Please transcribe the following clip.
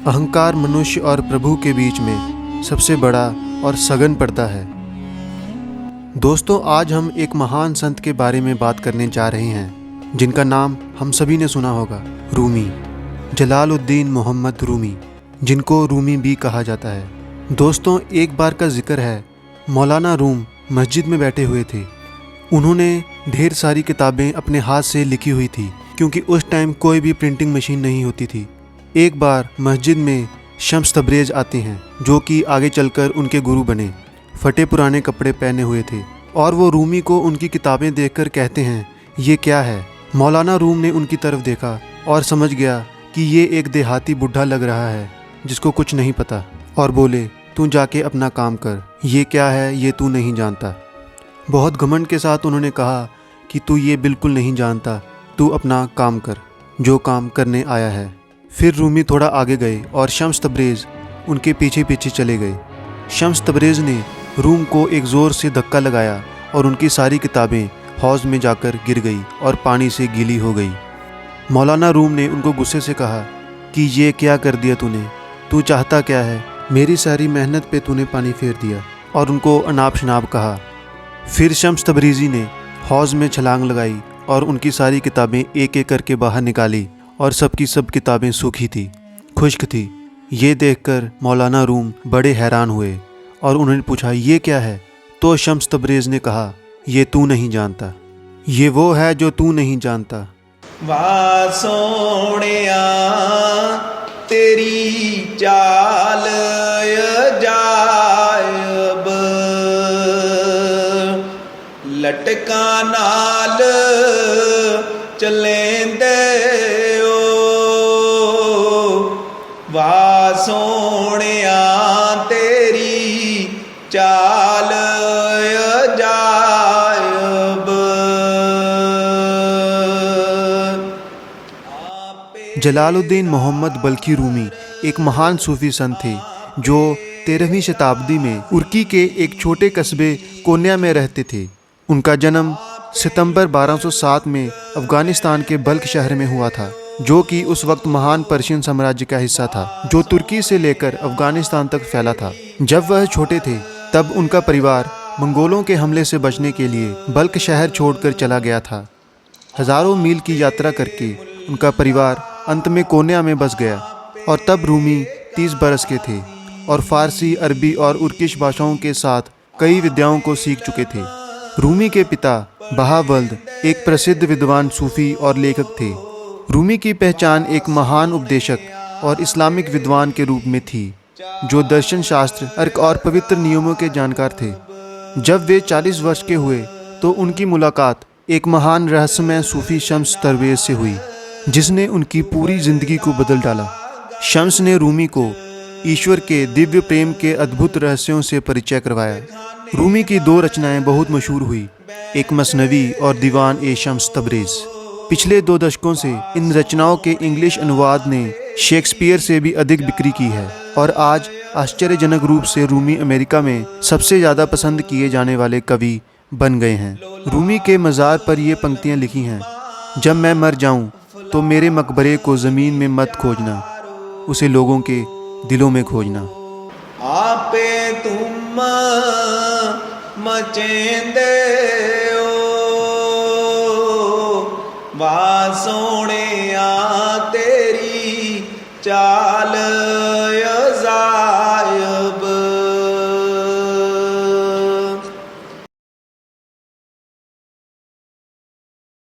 अहंकार मनुष्य और प्रभु के बीच में सबसे बड़ा और सघन पर्दा है। दोस्तों, आज हम एक महान संत के बारे में बात करने जा रहे हैं जिनका नाम हम सभी ने सुना होगा, रूमी। जलालुद्दीन मोहम्मद रूमी, जिनको रूमी भी कहा जाता है। दोस्तों, एक बार का जिक्र है, मौलाना रूम मस्जिद में बैठे हुए थे। उन्होंने ढेर सारी किताबें अपने हाथ से लिखी हुई थी क्योंकि उस टाइम कोई भी प्रिंटिंग मशीन नहीं होती थी। एक बार मस्जिद में शम्स तबरेज़ आते हैं जो कि आगे चलकर उनके गुरु बने। फटे पुराने कपड़े पहने हुए थे और वो रूमी को उनकी किताबें देखकर कहते हैं, ये क्या है। मौलाना रूम ने उनकी तरफ देखा और समझ गया कि ये एक देहाती बुढ़ा लग रहा है जिसको कुछ नहीं पता, और बोले, तू जाके अपना काम कर, ये क्या है ये तू नहीं जानता। बहुत घमंड के साथ उन्होंने कहा कि तू ये बिल्कुल नहीं जानता, तू अपना काम कर, जो काम करने आया है। फिर रूमी थोड़ा आगे गए और शम्स तबरेज़ उनके पीछे पीछे चले गए। शम्स तबरेज़ ने रूम को एक ज़ोर से धक्का लगाया और उनकी सारी किताबें हौज़ में जाकर गिर गई और पानी से गीली हो गई। मौलाना रूम ने उनको गुस्से से कहा कि ये क्या कर दिया तूने, तू चाहता क्या है, मेरी सारी मेहनत पे तूने पानी फेर दिया, और उनको अनाप शनाप कहा। फिर शम्स तबरेज़ी ने हौज़ में छलांग लगाई और उनकी सारी किताबें एक एक करके बाहर निकाली और सबकी सब किताबें सूखी थी, खुश्क थी। ये देखकर मौलाना रूम बड़े हैरान हुए और उन्होंने पूछा, ये क्या है। तो शम्स तबरेज़ ने कहा, ये तू नहीं जानता, ये वो है जो तू नहीं जानता। वाह सोहणिया तेरी चाल अजायब, लटका नाल चलेंदे ओ। वाह सोहणिया तेरी चाल अजायब। जलालुद्दीन मोहम्मद बल्खी रूमी एक महान सूफी संत थे जो 13वीं शताब्दी में उर्की के एक छोटे कस्बे कोन्या में रहते थे। उनका जन्म सितंबर 1207 में अफ़गानिस्तान के बल्ख शहर में हुआ था, जो कि उस वक्त महान पर्शियन साम्राज्य का हिस्सा था जो तुर्की से लेकर अफ़गानिस्तान तक फैला था। जब वह छोटे थे तब उनका परिवार मंगोलों के हमले से बचने के लिए बल्ख शहर छोड़कर चला गया था। हज़ारों मील की यात्रा करके उनका परिवार अंत में कोन्या में बस गया, और तब रूमी 30 बरस के थे और फ़ारसी, अरबी और उर्किश भाषाओं के साथ कई विद्याओं को सीख चुके थे। रूमी के पिता बहावल्द एक प्रसिद्ध विद्वान, सूफ़ी और लेखक थे। रूमी की पहचान एक महान उपदेशक और इस्लामिक विद्वान के रूप में थी जो दर्शन शास्त्र, अर्क और पवित्र नियमों के जानकार थे। जब वे 40 वर्ष के हुए तो उनकी मुलाकात एक महान रहस्यमय सूफ़ी शम्स तबरेज़ से हुई जिसने उनकी पूरी ज़िंदगी को बदल डाला। शम्स ने रूमी को ईश्वर के दिव्य प्रेम के अद्भुत रहस्यों से परिचय करवाया। रूमी की 2 रचनाएं बहुत मशहूर हुई, एक मसनवी और दीवान ए शम्स तबरेज़। पिछले 2 दशकों से इन रचनाओं के इंग्लिश अनुवाद ने शेक्सपियर से भी अधिक बिक्री की है और आज आश्चर्यजनक रूप से रूमी अमेरिका में सबसे ज़्यादा पसंद किए जाने वाले कवि बन गए हैं। रूमी के मज़ार पर ये पंक्तियाँ लिखी हैं, जब मैं मर जाऊँ तो मेरे मकबरे को ज़मीन में मत खोजना, उसे लोगों के दिलों में खोजना। आपे तुम मचेंदे ओ। वाह सोहणिया तेरी चाल